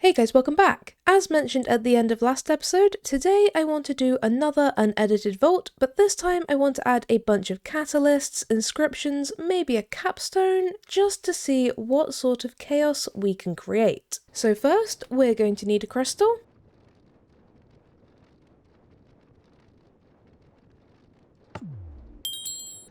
Hey guys, welcome back! As mentioned at the end of last episode, today I want to do another unedited vault, but this time I want to add a bunch of catalysts, inscriptions, maybe a capstone, just to see what sort of chaos we can create. So first, we're going to need a crystal.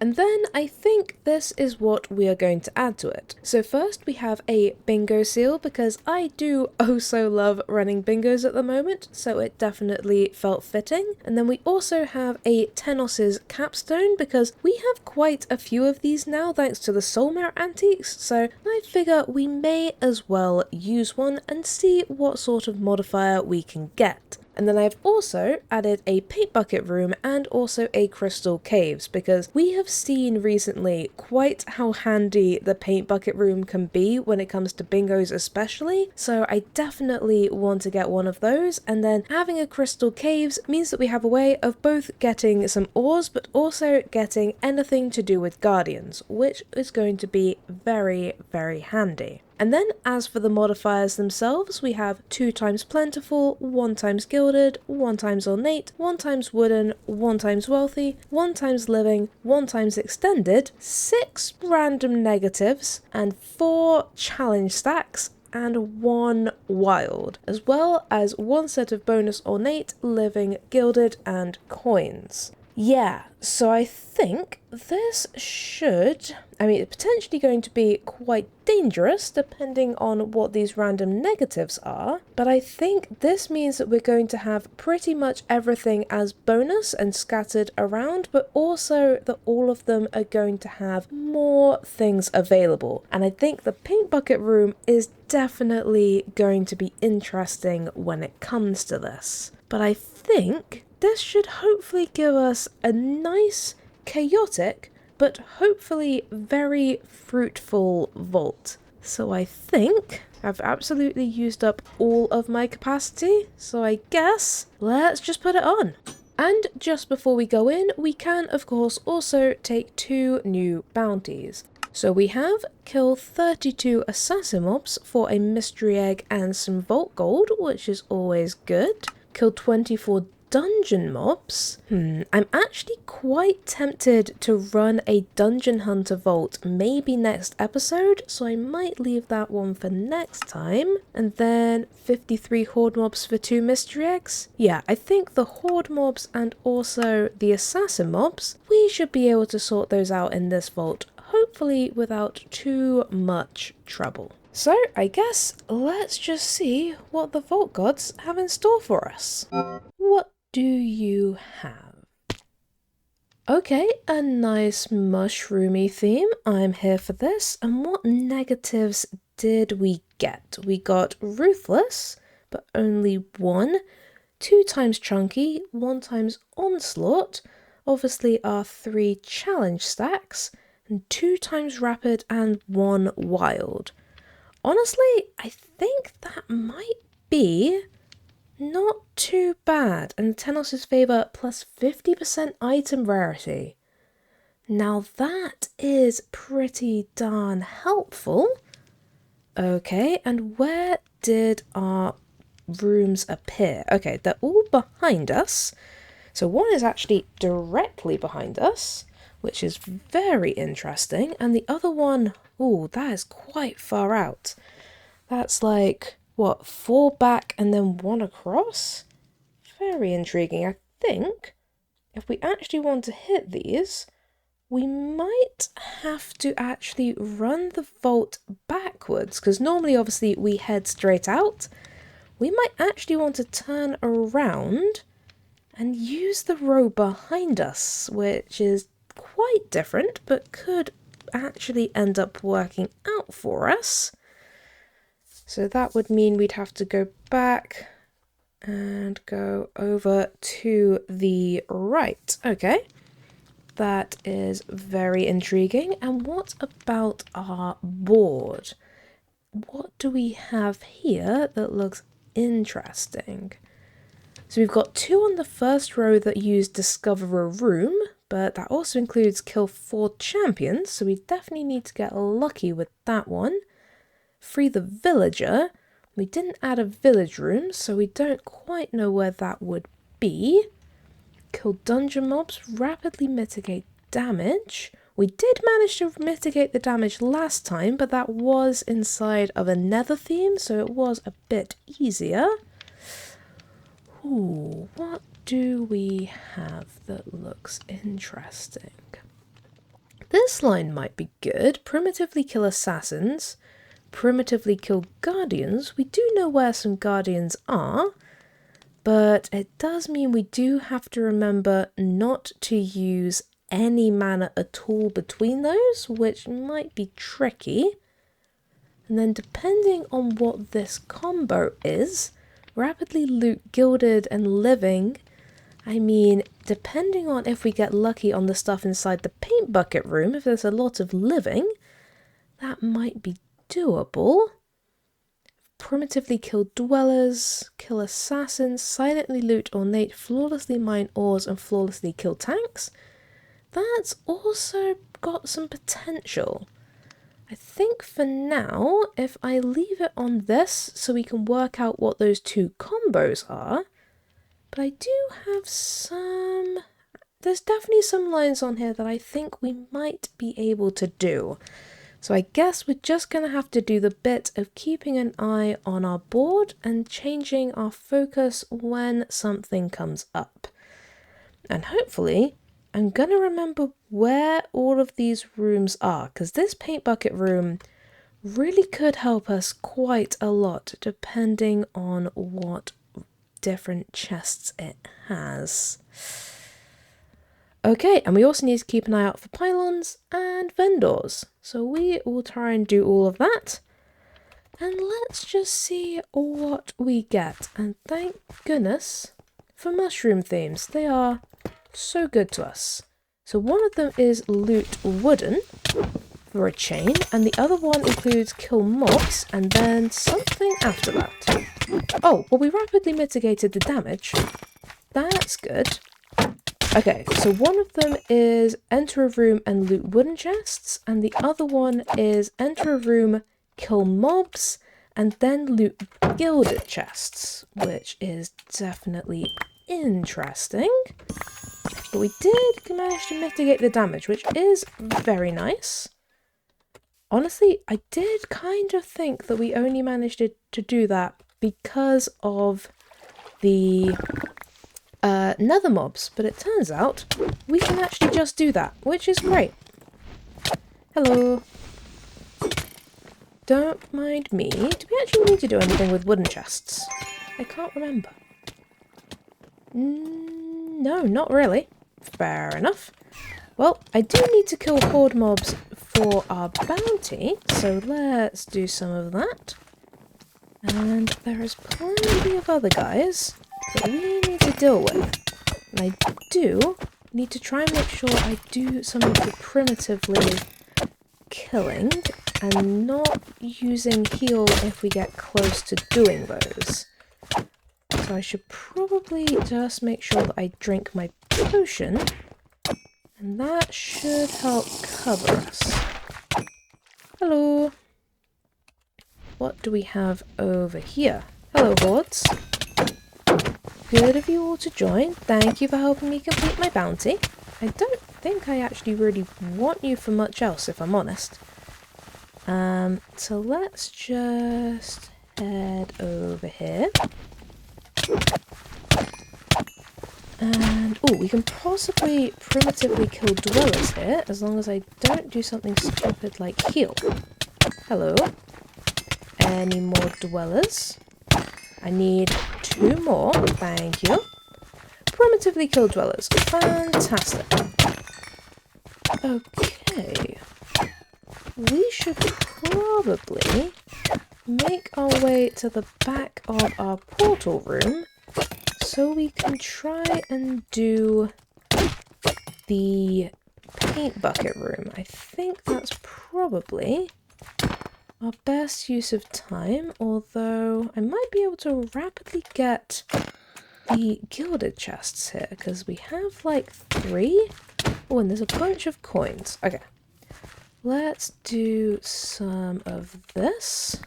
And then I think this is what we are going to add to it. So first we have a bingo seal because I do oh so love running bingos at the moment, so it definitely felt fitting. And then we also have a Tenos's capstone because we have quite a few of these now thanks to the soul merit antiques, so I figure we may as well use one and see what sort of modifier we can get. And then I've also added a paint bucket room and also a crystal caves because we have seen recently quite how handy the paint bucket room can be when it comes to bingos especially, so I definitely want to get one of those. And then having a crystal caves means that we have a way of both getting some ores but also getting anything to do with guardians, which is going to be very, very handy. And then as for the modifiers themselves, we have 2 times plentiful, 1 times gilded, 1 times ornate, 1 times wooden, 1 times wealthy, 1 times living, 1 times extended, 6 random negatives, and 4 challenge stacks, and 1 wild, as well as 1 set of bonus ornate, living, gilded, and coins. Yeah, so I think this should, it's potentially going to be quite dangerous depending on what these random negatives are, but I think this means that we're going to have pretty much everything as bonus and scattered around, but also that all of them are going to have more things available. And I think the paint bucket room is definitely going to be interesting when it comes to this. But I think this should hopefully give us a nice, chaotic, but hopefully very fruitful vault. So I think I've absolutely used up all of my capacity, so I guess let's just put it on. And just before we go in, we can of course also take 2 new bounties. So we have kill 32 assassin mobs for a mystery egg and some vault gold, which is always good. Kill 24 dungeon mobs. I'm actually quite tempted to run a dungeon hunter vault maybe next episode, so I might leave that one for next time. And then 53 horde mobs for 2 mystery eggs. Yeah, I think the horde mobs and also the assassin mobs, we should be able to sort those out in this vault, hopefully without too much trouble. So I guess let's just see what the vault gods have in store for us. What do you have? Okay, a nice mushroomy theme. I'm here for this. And what negatives did we get? We got ruthless, but only 1. 2 times chunky, 1 times onslaught. Obviously our 3 challenge stacks, and 2 times rapid and 1 wild. Honestly, I think that might be not too bad, and Tenos's favour plus 50% item rarity. Now that is pretty darn helpful. Okay, and where did our rooms appear? Okay, they're all behind us. So one is actually directly behind us, which is very interesting, and the other one, ooh, that is quite far out. That's like, what, 4 back and then 1 across? Very intriguing. I think if we actually want to hit these, we might have to actually run the vault backwards, because normally obviously we head straight out. We might actually want to turn around and use the row behind us, which is quite different but could actually end up working out for us. So that would mean we'd have to go back and go over to the right. Okay, that is very intriguing. And what about our board? What do we have here that looks interesting? So we've got 2 on the first row that use discover a room, but that also includes kill 4 champions, so we definitely need to get lucky with that one. Free the villager. We didn't add a village room, so we don't quite know where that would be. Kill dungeon mobs, rapidly mitigate damage. We did manage to mitigate the damage last time, but that was inside of a nether theme, so it was a bit easier. Ooh, what do we have that looks interesting? This line might be good. Primitively kill assassins. Primitively kill guardians. We do know where some guardians are, but it does mean we do have to remember not to use any mana at all between those, which might be tricky. And then depending on what this combo is, rapidly loot gilded and living, I mean, depending on if we get lucky on the stuff inside the paint bucket room, if there's a lot of living, that might be doable. Primitively kill dwellers, kill assassins, silently loot ornate, flawlessly mine ores, and flawlessly kill tanks. That's also got some potential. I think for now, if I leave it on this so we can work out what those two combos are, but I do have some... There's definitely some lines on here that I think we might be able to do. So I guess we're just going to have to do the bit of keeping an eye on our board and changing our focus when something comes up. And hopefully, I'm going to remember where all of these rooms are, because this paint bucket room really could help us quite a lot depending on what different chests it has. Okay, and we also need to keep an eye out for pylons and vendors. So we will try and do all of that. And let's just see what we get. And thank goodness for mushroom themes. They are so good to us. So one of them is loot wooden for a chain, and the other one includes kill mobs and then something after that. Oh, well, we rapidly mitigated the damage. That's good. Okay, so one of them is enter a room and loot wooden chests, and the other one is enter a room, kill mobs, and then loot gilded chests, which is definitely interesting. But we did manage to mitigate the damage, which is very nice. Honestly, I did kind of think that we only managed to do that because of the nether mobs, but it turns out we can actually just do that, which is great. Hello. Don't mind me. Do we actually need to do anything with wooden chests? I can't remember. No, not really. Fair enough. Well, I do need to kill horde mobs for our bounty, so let's do some of that. And there is plenty of other guys that we need to deal with. And I do need to try and make sure I do some of the primitively killing and not using heal if we get close to doing those. So I should probably just make sure that I drink my potion, and that should help cover us. Hello. What do we have over here? Hello, hordes. Good of you all to join. Thank you for helping me complete my bounty. I don't think I actually really want you for much else, if I'm honest. So let's just head over here. And, oh, we can possibly primitively kill dwellers here, as long as I don't do something stupid like heal. Hello. Any more dwellers? I need 2 more, thank you. Primitively kill dwellers. Fantastic. Okay. We should probably make our way to the back of our portal room so we can try and do the paint bucket room. I think that's probably our best use of time, although I might be able to rapidly get the gilded chests here, because we have like 3. Oh, and there's a bunch of coins. Okay. Let's do some of this.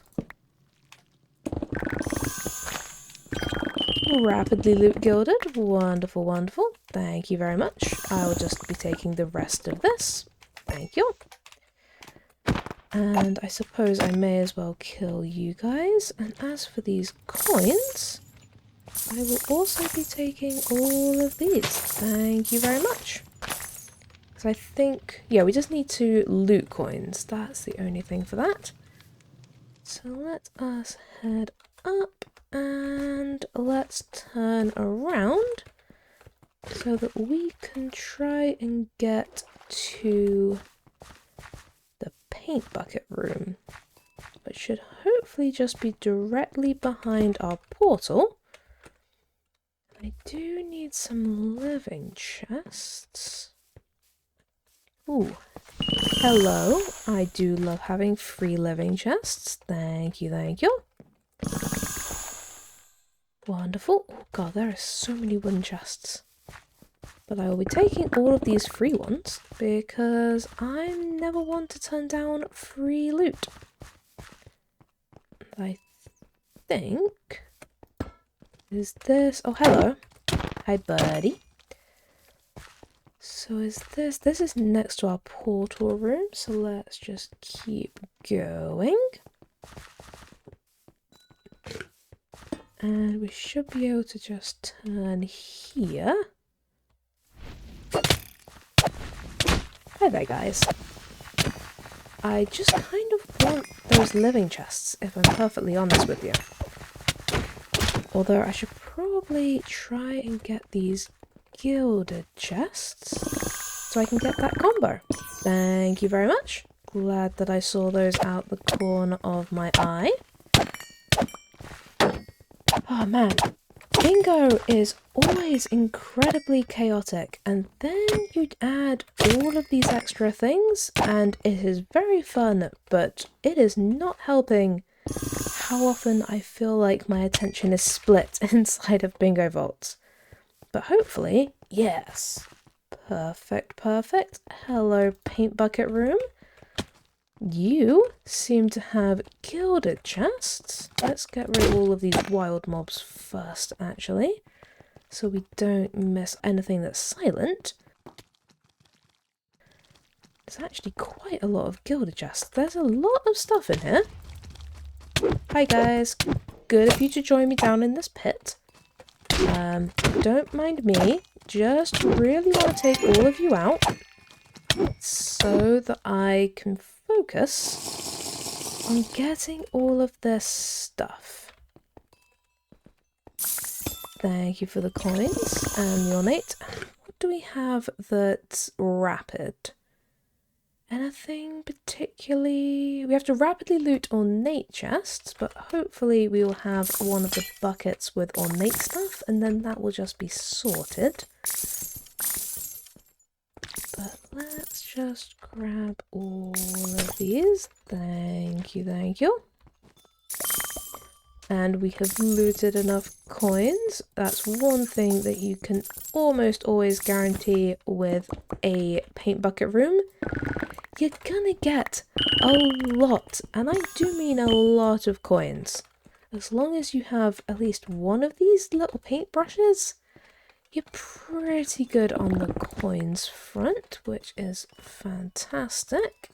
Rapidly loot gilded. Wonderful, wonderful. Thank you very much. I will just be taking the rest of this. Thank you. And I suppose I may as well kill you guys. And as for these coins, I will also be taking all of these. Thank you very much. Because I think, yeah, we just need to loot coins. That's the only thing for that. So let us head up and let's turn around so that we can try and get to the paint bucket room, which should hopefully just be directly behind our portal. I do need some living chests. Ooh. Hello. I do love having free living chests. Thank you, thank you. Wonderful. Oh god, there are so many wooden chests. But I will be taking all of these free ones because I'm never one to turn down free loot. I think... Is this... Oh, hello. Hi, buddy. So is this... This is next to our portal room, so let's just keep going. And we should be able to just turn here. Hi there, guys. I just kind of want those living chests, if I'm perfectly honest with you. Although I should probably try and get these gilded chests so I can get that combo. Thank you very much. Glad that I saw those out the corner of my eye. Oh man, bingo is always incredibly chaotic, and then you add all of these extra things and it is very fun, but it is not helping how often I feel like my attention is split inside of bingo vaults. But hopefully, yes. Perfect, perfect. Hello, paint bucket room. You seem to have gilded chests. Let's get rid of all of these wild mobs first, actually, so we don't miss anything that's silent. There's actually quite a lot of gilded chests. There's a lot of stuff in here. Hi guys. Good of you to join me down in this pit. Don't mind me. Just really want to take all of you out so that I can focus on getting all of this stuff. Thank you for the coins and the ornate. What do we have that's rapid? Anything particularly... We have to rapidly loot ornate chests, but hopefully we will have one of the buckets with ornate stuff, and then that will just be sorted. But let's just grab all of these. Thank you, thank you. And we have looted enough coins. That's one thing that you can almost always guarantee with a paint bucket room. You're gonna get a lot, and I do mean a lot of coins. As long as you have at least one of these little paintbrushes, you're pretty good on the coins front, which is fantastic.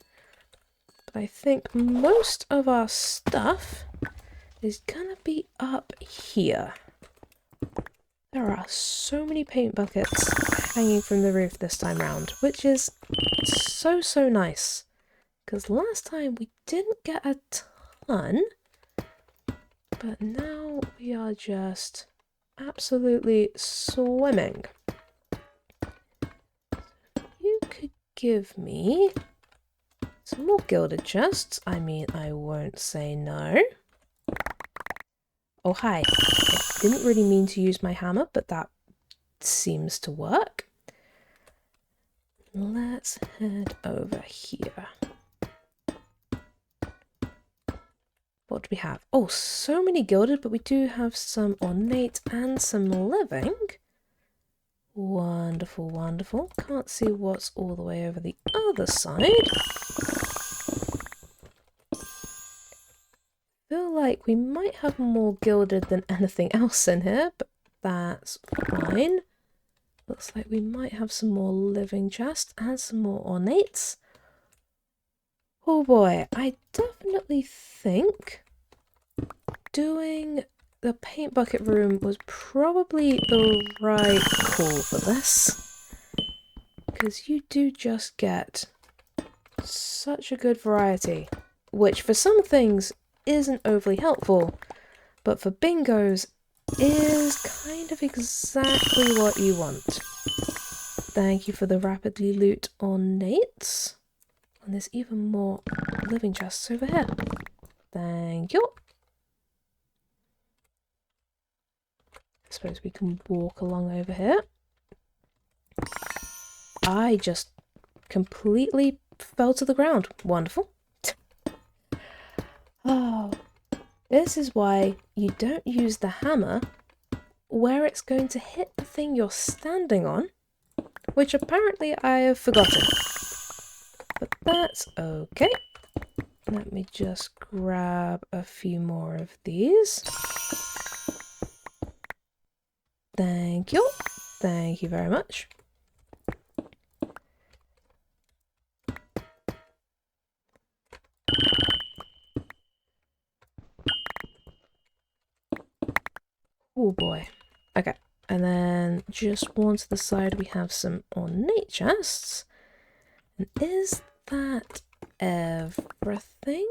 But I think most of our stuff is gonna be up here. There are so many paint buckets hanging from the roof this time round, which is so nice. Because last time we didn't get a ton, but now we are just absolutely swimming. You could give me some more gilded chests. I mean, I won't say no. Oh, hi. I didn't really mean to use my hammer, but that seems to work. Let's head over here. What do we have? Oh, so many gilded, but we do have some ornate and some living. Wonderful, wonderful. Can't see what's all the way over the other side. feel like we might have more gilded than anything else in here, but that's fine. Looks like we might have some more living chests and some more ornates. Oh boy, I definitely think doing the paint bucket room was probably the right call for this. Because you do just get such a good variety, which for some things isn't overly helpful, but for bingos is kind of exactly what you want. Thank you for the rapidly loot ornates. And there's even more living chests over here. Thank you. I suppose we can walk along over here. I just completely fell to the ground. Wonderful. Oh, this is why you don't use the hammer where it's going to hit the thing you're standing on, which apparently I have forgotten. But that's okay. Let me just grab a few more of these. Thank you. Thank you very much. Oh boy. Okay. And then just one to the side we have some ornate chests. And is that everything?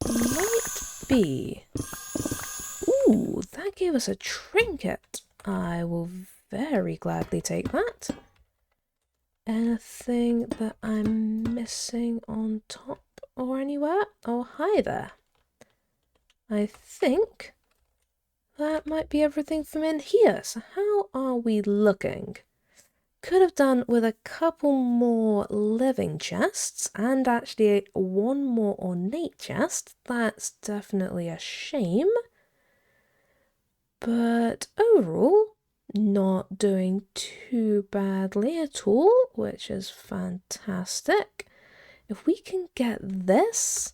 Might be. Ooh, that gave us a trinket. I will very gladly take that. Anything that I'm missing on top or anywhere? Oh, hi there. I think that might be everything from in here. So how are we looking? Could have done with a couple more living chests and actually one more ornate chest. That's definitely a shame. But overall, not doing too badly at all, which is fantastic. If we can get this,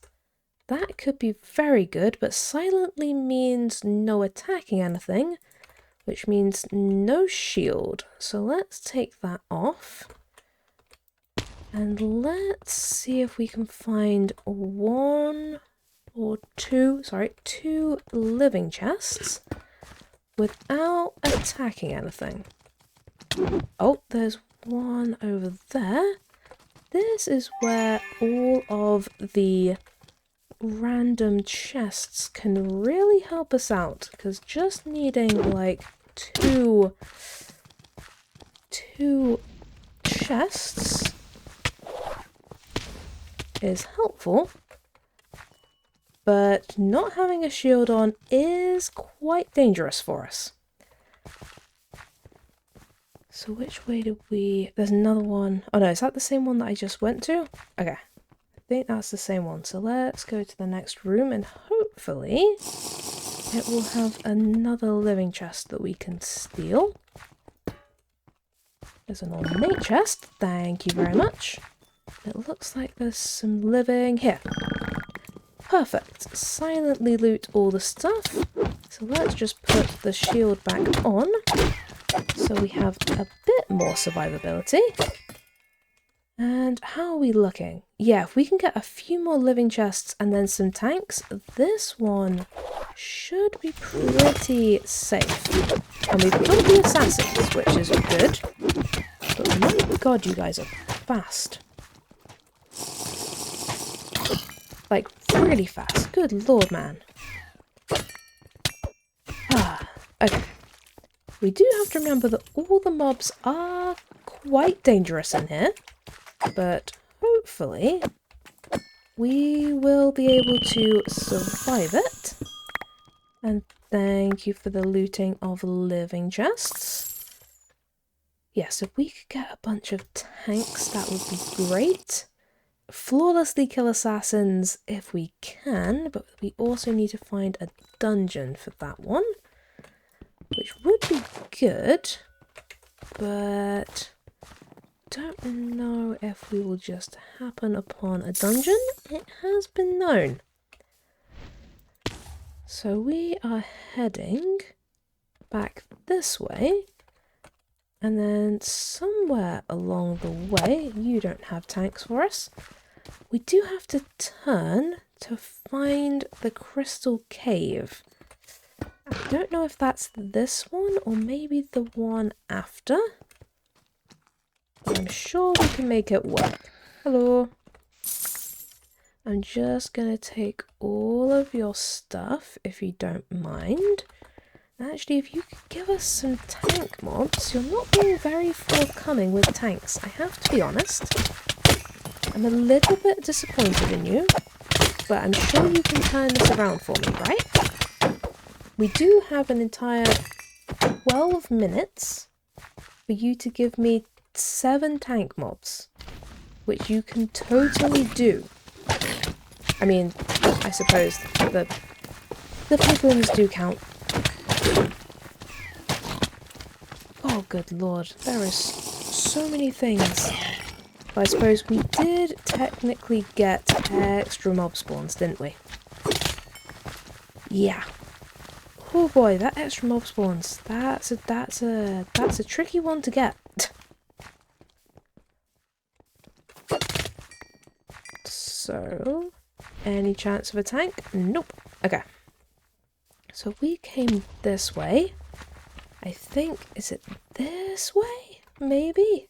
that could be very good, but silently means no attacking anything, which means no shield. So let's take that off. And let's see if we can find two living chests without attacking anything. Oh, there's one over there. This is where all of the random chests can really help us out, because just needing like two chests is helpful, but not having a shield on is quite dangerous for us. So which way did we... There's another one. Oh no, is that the same one that I just went to? Okay, I think that's the same one. So let's go to the next room and hopefully it will have another living chest that we can steal. There's an ornate chest. Thank you very much. It looks like there's some living here. Perfect. Silently loot all the stuff. So let's just put the shield back on. So we have a bit more survivability. And how are we looking? Yeah, if we can get a few more living chests and then some tanks, this one should be pretty safe. And we've got the assassins, which is good. But my god, you guys are fast. Like, really fast. Good lord, man. Okay. We do have to remember that all the mobs are quite dangerous in here. But hopefully we will be able to survive it. And thank you for the looting of living chests. Yes, if we could get a bunch of tanks, that would be great. Flawlessly kill assassins if we can, but we also need to find a dungeon for that one, which would be good, but don't know if we will just happen upon a dungeon. It has been known. So we are heading back this way. And then somewhere along the way, you don't have tanks for us. We do have to turn to find the crystal cave. I don't know if that's this one or maybe the one after. But I'm sure we can make it work. Hello. I'm just going to take all of your stuff, if you don't mind. Actually, if you could give us some tank mobs, you're not being very forthcoming with tanks, I have to be honest. I'm a little bit disappointed in you, but I'm sure you can turn this around for me, right? We do have an entire 12 minutes for you to give me 7 tank mobs, which you can totally do. I mean, I suppose the piglins do count. Oh, good lord, there is so many things. But I suppose we did technically get extra mob spawns, didn't we? Yeah. Oh boy, that extra mob spawns. That's a tricky one to get. So, any chance of a tank? Nope. Okay. So we came this way. I think, is it this way? Maybe?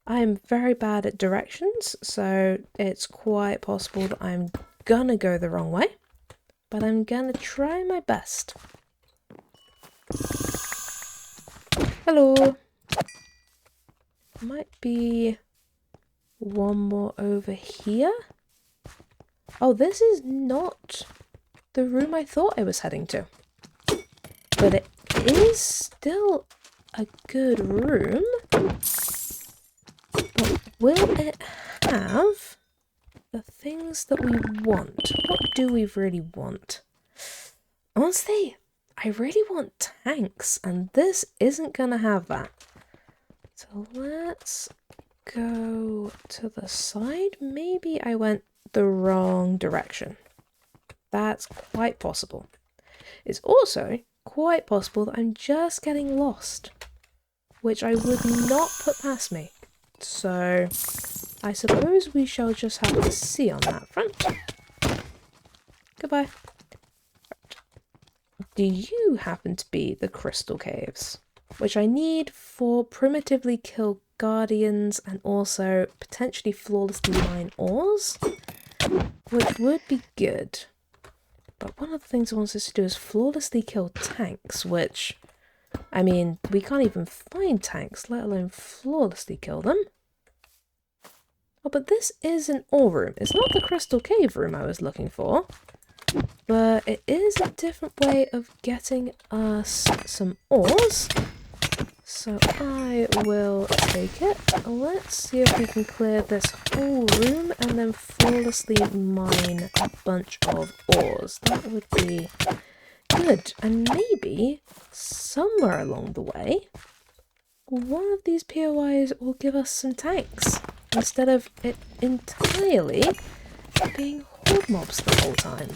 I'm very bad at directions, so it's quite possible that I'm gonna go the wrong way. But I'm gonna try my best. Hello. Might be one more over here. Oh, this is not the room I thought I was heading to. But it is still a good room. But will it have the things that we want? What do we really want? Honestly, I really want tanks, and this isn't gonna have that. So let's go to the side. Maybe I went the wrong direction. That's quite possible. It's also quite possible that I'm just getting lost, which I would not put past me. So I suppose we shall just have to see on that front. Goodbye. Do you happen to be the crystal caves, which I need for primitively kill guardians and also potentially flawlessly mine ores, which would be good. But one of the things it wants us to do is flawlessly kill tanks, which, I mean, we can't even find tanks, let alone flawlessly kill them. Oh, but this is an ore room. It's not the crystal cave room I was looking for, but it is a different way of getting us some ores. So I will take it. Let's see if we can clear this whole room and then flawlessly mine a bunch of ores. That would be good. And maybe somewhere along the way, one of these POIs will give us some tanks instead of it entirely being horde mobs the whole time.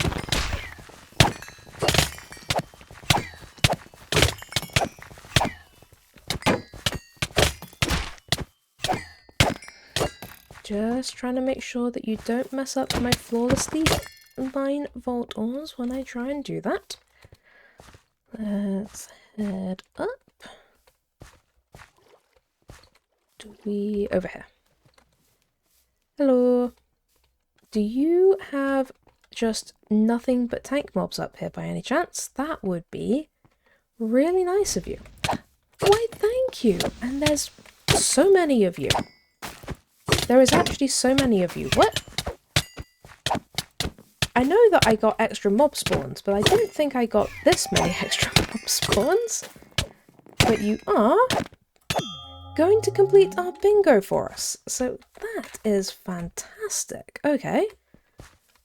Just trying to make sure that you don't mess up my flawlessly mine vault ores when I try and do that. Let's head up. Over here. Hello. Do you have just nothing but tank mobs up here by any chance? That would be really nice of you. Why, thank you. And there's so many of you. There is actually so many of you. What? I know that I got extra mob spawns, but I didn't think I got this many extra mob spawns. But you are going to complete our bingo for us. So that is fantastic. Okay.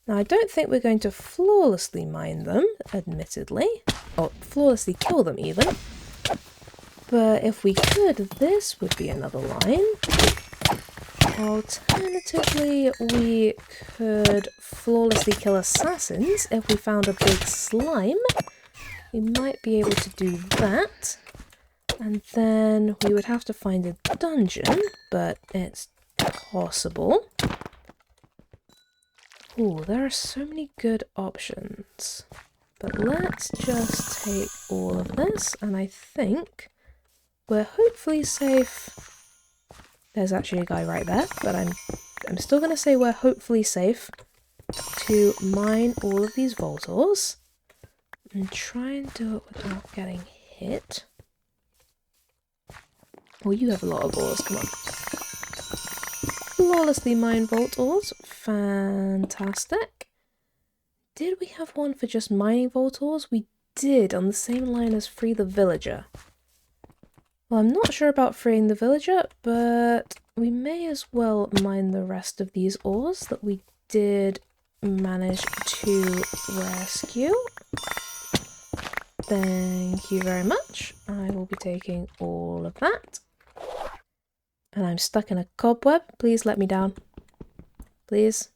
Now I don't think we're going to flawlessly mine them, admittedly. Or flawlessly kill them even. But if we could, this would be another line. Alternatively, we could flawlessly kill assassins if we found a big slime. We might be able to do that. And then we would have to find a dungeon, but it's possible. Ooh, there are so many good options. But let's just take all of this, and I think we're hopefully safe. There's actually a guy right there, but I'm still going to say we're hopefully safe to mine all of these Voltors and try and do it without getting hit. Oh, you have a lot of ores, come on. Flawlessly mine Voltors, fantastic. Did we have one for just mining Voltors? We did, on the same line as Free the Villager. Well, I'm not sure about freeing the villager, but we may as well mine the rest of these ores that we did manage to rescue. Thank you very much. I will be taking all of that. And I'm stuck in a cobweb. Please let me down. Please.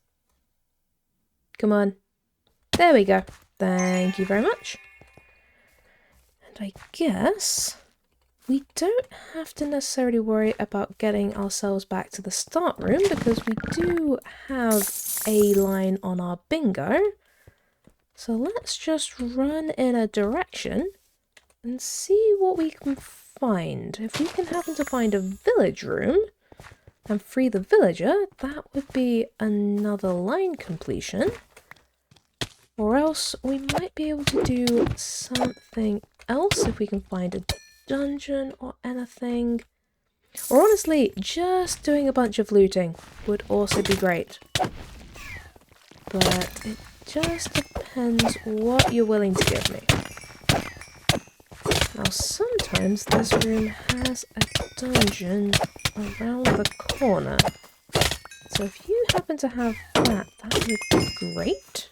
Come on. There we go. Thank you very much. And I guess we don't have to necessarily worry about getting ourselves back to the start room because we do have a line on our bingo. So let's just run in a direction and see what we can find. If we can happen to find a village room and free the villager, that would be another line completion. Or else we might be able to do something else if we can find a dungeon or anything. Or honestly, just doing a bunch of looting would also be great. But it just depends what you're willing to give me. Now sometimes this room has a dungeon around the corner. So if you happen to have that, that would be great.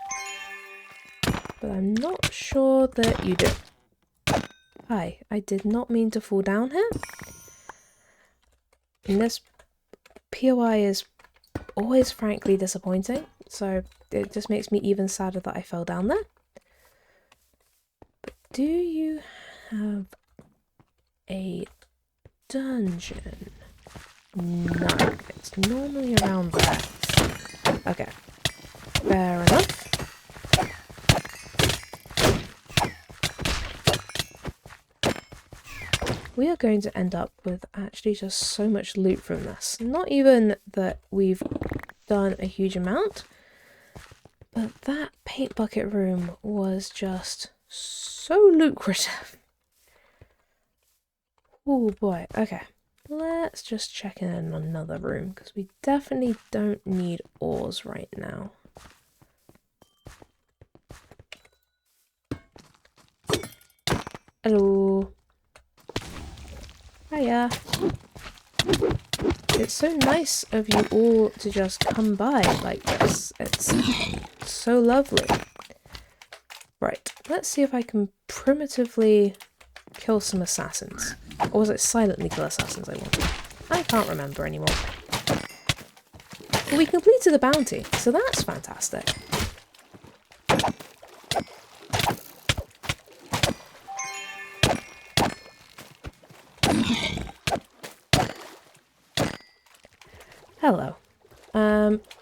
But I'm not sure that you do. Hi, I did not mean to fall down here. And this POI is always frankly disappointing, so it just makes me even sadder that I fell down there. But do you have a dungeon? No, it's normally around there. Okay, fair enough. We are going to end up with actually just so much loot from this. Not even that we've done a huge amount, but that paint bucket room was just so lucrative. Oh boy, okay. Let's just check in another room, because we definitely don't need ores right now. Hello. Hiya. It's so nice of you all to just come by like this. It's so lovely. Right, let's see if I can primitively kill some assassins. Or was it silently kill assassins I wanted? I can't remember anymore. But we completed the bounty, so that's fantastic. Hello.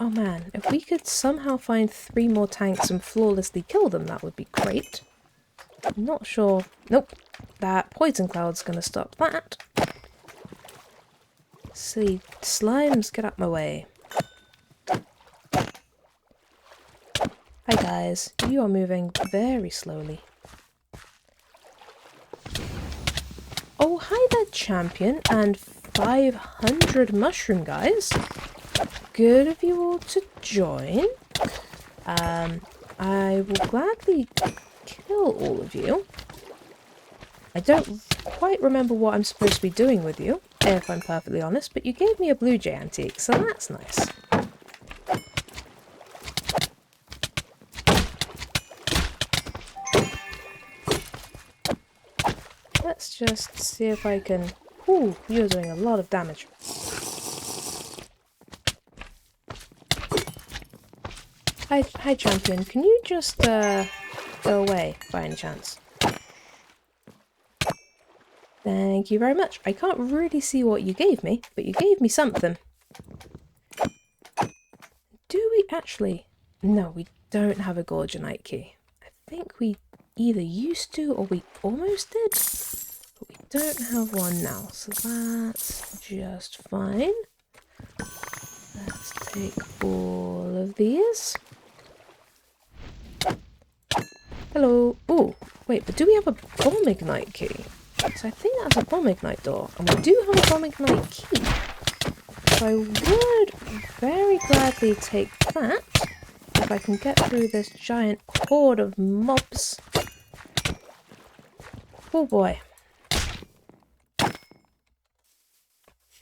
Oh man, if we could somehow find 3 more tanks and flawlessly kill them, that would be great. I'm not sure. Nope. That poison cloud's gonna stop that. Silly slimes, get out my way. Hi guys, you are moving very slowly. Oh, hi there, champion, and 500 mushroom guys. Good of you all to join. I will gladly kill all of you. I don't quite remember what I'm supposed to be doing with you, if I'm perfectly honest, but you gave me a blue jay antique, so that's nice. Let's just see if I can... Ooh, you're doing a lot of damage. Hi, champion. Can you just go away by any chance? Thank you very much. I can't really see what you gave me, but you gave me something. Do we actually? No, we don't have a Gorgonite key. I think we either used to or we almost did, but we don't have one now, so that's just fine. Let's take all of these. Hello. Oh, wait, but do we have a bomb ignite key? So I think that's a bomb ignite door, and we do have a bomb ignite key. So I would very gladly take that if I can get through this giant horde of mobs. Oh boy.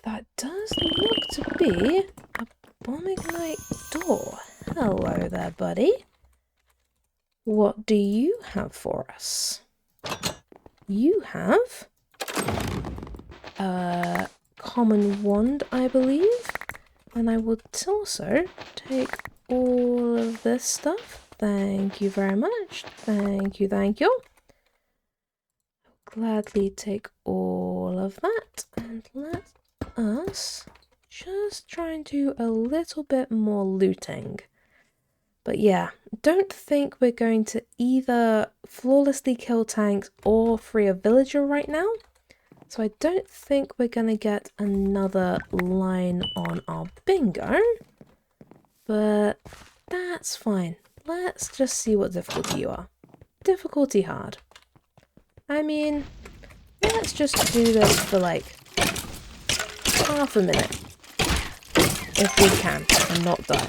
That does look to be a bomb ignite door. Hello there, buddy. What do you have for us? You have a common wand, I believe. And I will also take all of this stuff. Thank you very much. Thank you, thank you. I'll gladly take all of that. And let us just try and do a little bit more looting. But yeah, don't think we're going to either flawlessly kill tanks or free a villager right now. So I don't think we're going to get another line on our bingo. But that's fine. Let's just see what difficulty you are. Difficulty hard. I mean, let's just do this for like half a minute. If we can, and not die.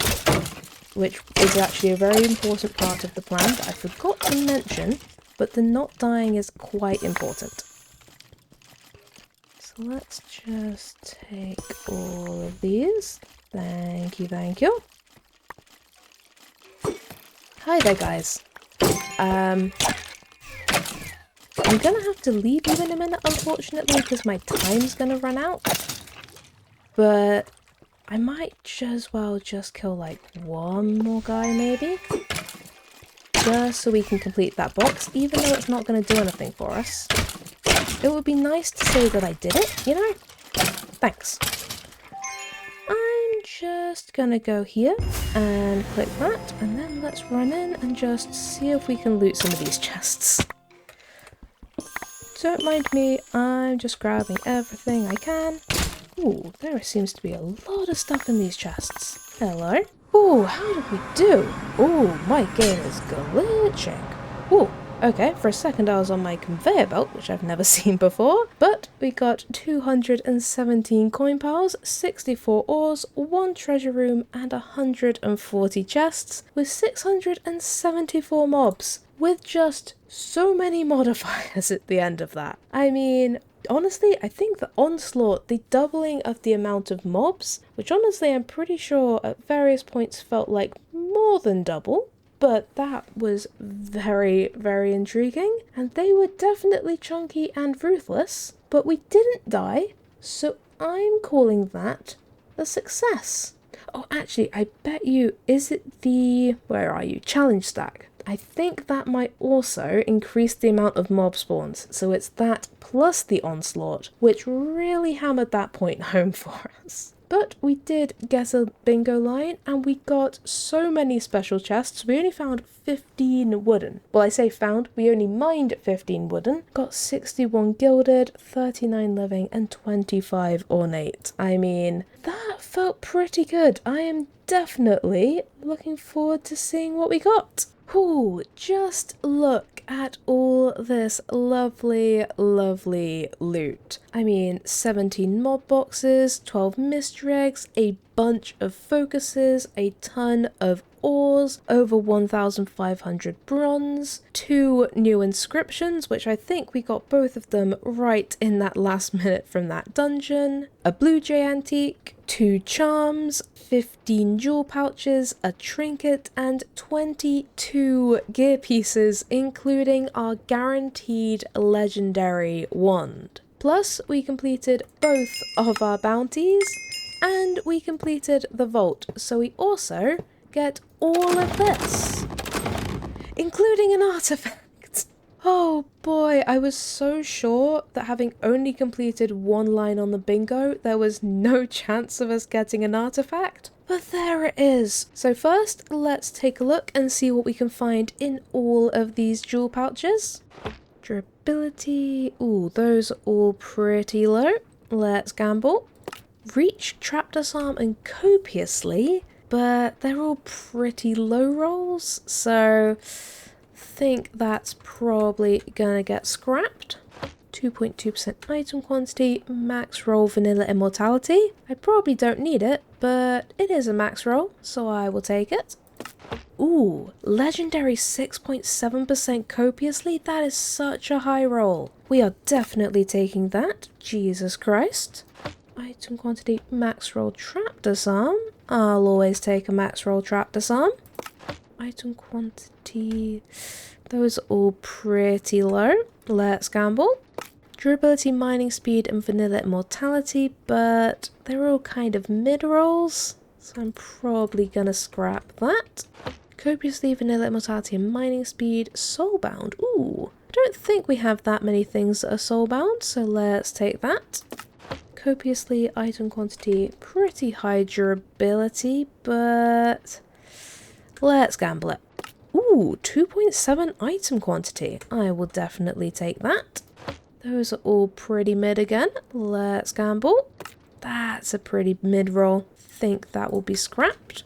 Which is actually a very important part of the plan that I forgot to mention, but the not dying is quite important. So let's just take all of these. Thank you, thank you. Hi there, guys. I'm gonna have to leave you in a minute, unfortunately, because my time's gonna run out. But I might as well just kill like one more guy maybe, just so we can complete that box, even though it's not going to do anything for us. It would be nice to say that I did it, you know? Thanks. I'm just going to go here and click that, and then let's run in and just see if we can loot some of these chests. Don't mind me, I'm just grabbing everything I can. Ooh, there seems to be a lot of stuff in these chests. Hello? Ooh, how did we do? Ooh, my game is glitching. Ooh, okay, for a second I was on my conveyor belt, which I've never seen before. But we got 217 coin piles, 64 ores, 1 treasure room, and 140 chests, with 674 mobs, with just so many modifiers at the end of that. I mean, honestly, I think the onslaught, the doubling of the amount of mobs, which honestly I'm pretty sure at various points felt like more than double, but that was very, very intriguing, and they were definitely chunky and ruthless, but we didn't die, so I'm calling that a success. Oh, actually, I bet you, is it the, where are you, challenge stack? I think that might also increase the amount of mob spawns, so it's that plus the onslaught, which really hammered that point home for us. But we did get a bingo line, and we got so many special chests. We only found 15 wooden. Well, I say found, we only mined 15 wooden. Got 61 gilded, 39 living, and 25 ornate. I mean, that felt pretty good. I am definitely looking forward to seeing what we got. Ooh, just look at all this lovely, lovely loot. I mean, 17 mob boxes, 12 mystery eggs, a bunch of focuses, a ton of ores, over 1,500 bronze, 2 new inscriptions, which I think we got both of them right in that last minute from that dungeon, a blue jay antique, 2 charms, 15 jewel pouches, a trinket, and 22 gear pieces, including our guaranteed legendary wand. Plus, we completed both of our bounties, and we completed the vault, so we also get all of this, including an artifact. Oh boy, I was so sure that having only completed one line on the bingo, there was no chance of us getting an artifact. But there it is. So first, let's take a look and see what we can find in all of these jewel pouches. Durability, ooh, those are all pretty low. Let's gamble. Reach, trap disarm, and copiously, but they're all pretty low rolls, so think that's probably gonna get scrapped. 2.2% item quantity, max roll vanilla immortality. I probably don't need it, but it is a max roll, so I will take it. Ooh, legendary 6.7% copiously, that is such a high roll. We are definitely taking that, Jesus Christ. Item quantity, max roll trap disarm. I'll always take a max roll trap disarm. Item quantity, those are all pretty low. Let's gamble. Durability, mining speed, and vanilla immortality, but they're all kind of mid rolls, so I'm probably gonna scrap that. Copiously, vanilla immortality, and mining speed. Soulbound, ooh, I don't think we have that many things that are soulbound, so let's take that. Copiously, item quantity, pretty high durability, but let's gamble it. Ooh, 2.7 item quantity. I will definitely take that. Those are all pretty mid again. Let's gamble. That's a pretty mid roll. Think that will be scrapped.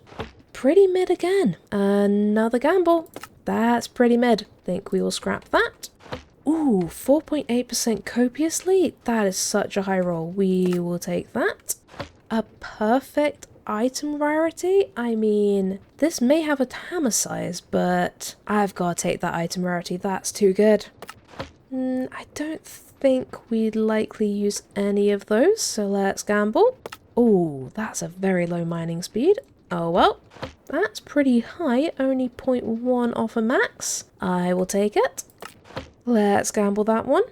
Pretty mid again. Another gamble. That's pretty mid. Think we will scrap that. Ooh, 4.8% copiously. That is such a high roll. We will take that. A perfect item rarity? I mean, this may have a hammer size, but I've got to take that item rarity. That's too good. I don't think we'd likely use any of those, so let's gamble. Ooh, that's a very low mining speed. Oh well, that's pretty high, only 0.1 off a max. I will take it. Let's gamble that one.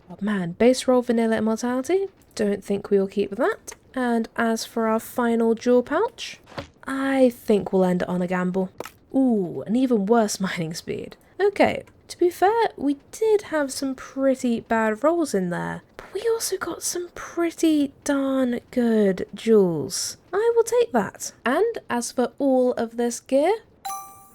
Oh man, base roll vanilla immortality. Don't think we'll keep that. And as for our final jewel pouch, I think we'll end it on a gamble. Ooh, an even worse mining speed. Okay, to be fair, we did have some pretty bad rolls in there, but we also got some pretty darn good jewels. I will take that. And as for all of this gear,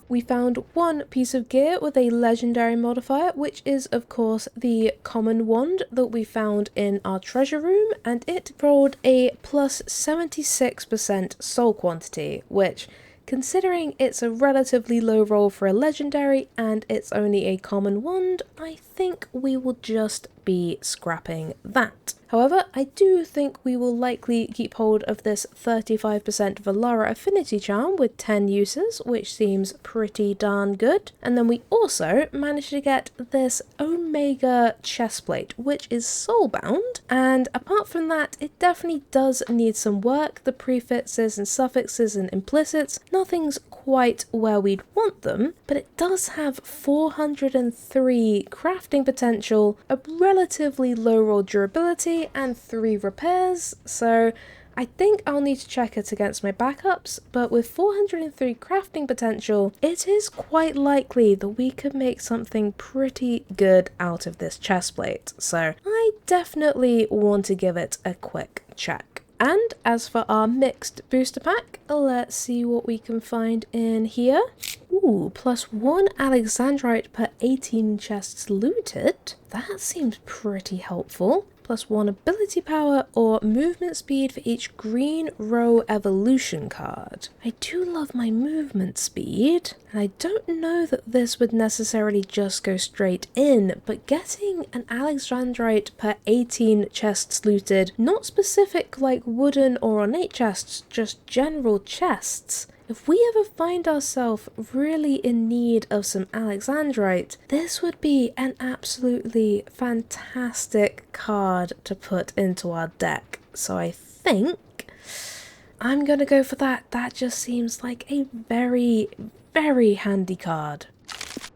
we found one piece of gear with a legendary modifier, which is of course the common wand that we found in our treasure room, and it rolled a plus 76% soul quantity, which, considering it's a relatively low roll for a legendary and it's only a common wand, I think we will just be scrapping that. However, I do think we will likely keep hold of this 35% Valara affinity charm with 10 uses, which seems pretty darn good. And then we also managed to get this Omega chestplate, which is soulbound, and apart from that, it definitely does need some work. The prefixes and suffixes and implicits, nothing's quite where we'd want them, but it does have 403 crafting potential, a relatively low roll durability, and 3 repairs, so I think I'll need to check it against my backups, but with 403 crafting potential, it is quite likely that we could make something pretty good out of this chestplate, so I definitely want to give it a quick check. And as for our mixed booster pack, let's see what we can find in here. Ooh, +1 Alexandrite per 18 chests looted. That seems pretty helpful. +1 ability power or movement speed for each green row evolution card. I do love my movement speed, and I don't know that this would necessarily just go straight in, but getting an Alexandrite per 18 chests looted, not specific like wooden or ornate chests, just general chests. If we ever find ourselves really in need of some Alexandrite, this would be an absolutely fantastic card to put into our deck. So I think I'm gonna go for that. That just seems like a very, very handy card.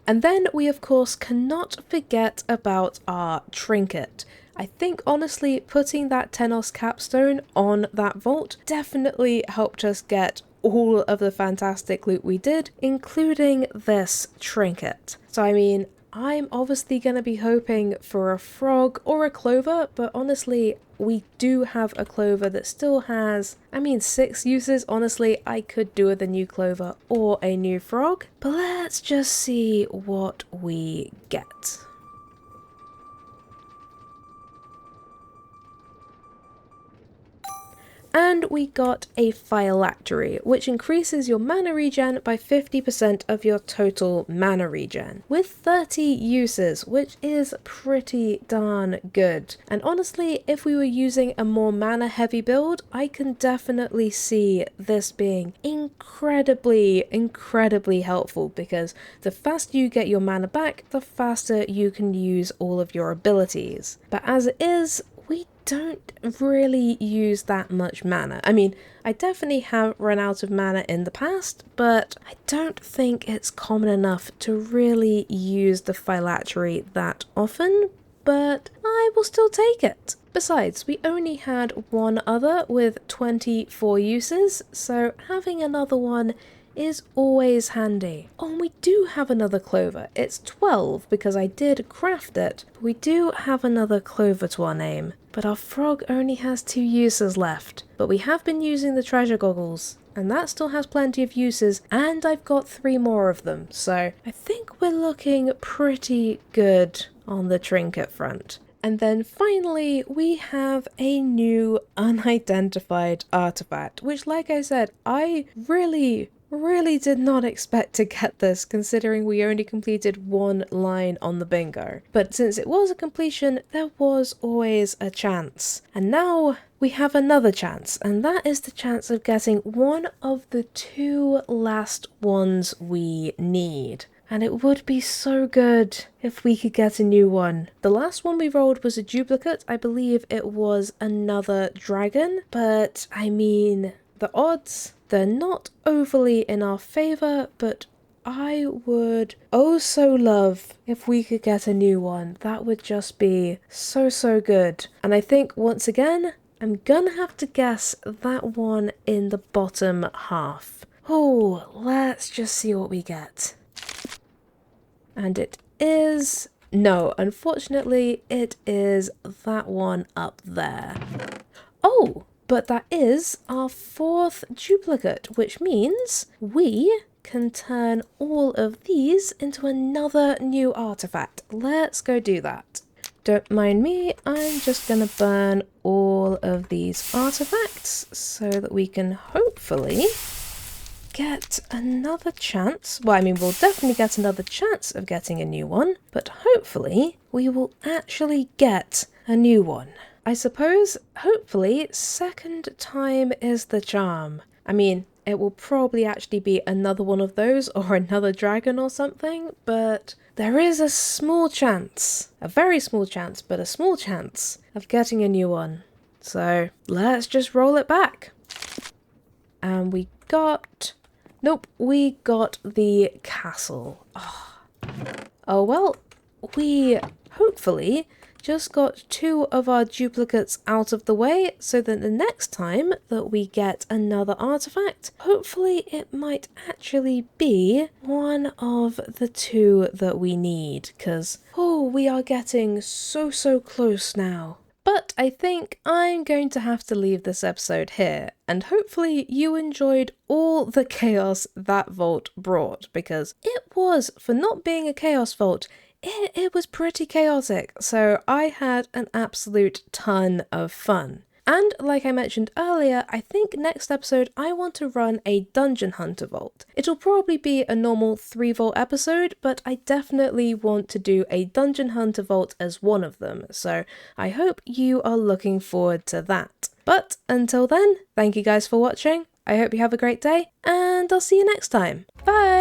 And then we of course cannot forget about our trinket. I think honestly putting that Tenos capstone on that vault definitely helped us get all of the fantastic loot we did, including this trinket. So I mean, I'm obviously going to be hoping for a frog or a clover, but honestly, we do have a clover that still has, 6 uses. Honestly, I could do with a new clover or a new frog, but let's just see what we get. And we got a phylactery, which increases your mana regen by 50% of your total mana regen, with 30 uses, which is pretty darn good. And honestly, if we were using a more mana heavy build, I can definitely see this being incredibly helpful, because the faster you get your mana back, the faster you can use all of your abilities. But as it is, we don't really use that much mana. I definitely have run out of mana in the past, but I don't think it's common enough to really use the phylactery that often, but I will still take it. Besides, we only had one other with 24 uses, so having another one is always handy. Oh, and we do have another clover. It's 12 because I did craft it. But we do have another clover to our name. But our frog only has 2 uses left. But we have been using the treasure goggles, and that still has plenty of uses, and I've got 3 more of them. So I think we're looking pretty good on the trinket front. And then finally, we have a new unidentified artifact, which, like I said, I really did not expect to get this, considering we only completed 1 line on the bingo. But since it was a completion, there was always a chance. And now we have another chance, and that is the chance of getting one of the 2 last ones we need. And it would be so good if we could get a new one. The last one we rolled was a duplicate. I believe it was another dragon, but the odds, they're not overly in our favour, but I would so love if we could get a new one. That would just be so good. And I think, once again, I'm gonna have to guess that one in the bottom half. Oh, let's just see what we get. And it is... no, unfortunately, it is that one up there. Oh! But that is our 4th duplicate, which means we can turn all of these into another new artifact. Let's go do that. Don't mind me, I'm just gonna burn all of these artifacts so that we can hopefully get another chance. Well, we'll definitely get another chance of getting a new one, but hopefully we will actually get a new one. I suppose, hopefully, second time is the charm. It will probably actually be another one of those, or another dragon or something, but there is a small chance, a very small chance, but a small chance of getting a new one. So let's just roll it back. And we got... nope, we got the castle. Oh well, we hopefully just got 2 of our duplicates out of the way, so that the next time that we get another artifact, hopefully it might actually be one of the 2 that we need, because we are getting so close now. But I think I'm going to have to leave this episode here, and hopefully you enjoyed all the chaos that vault brought, because it was, for not being a chaos vault, it was pretty chaotic, so I had an absolute ton of fun. And like I mentioned earlier, I think next episode I want to run a Dungeon Hunter vault. It'll probably be a normal 3 vault episode, but I definitely want to do a Dungeon Hunter vault as one of them, so I hope you are looking forward to that. But until then, thank you guys for watching, I hope you have a great day, and I'll see you next time. Bye!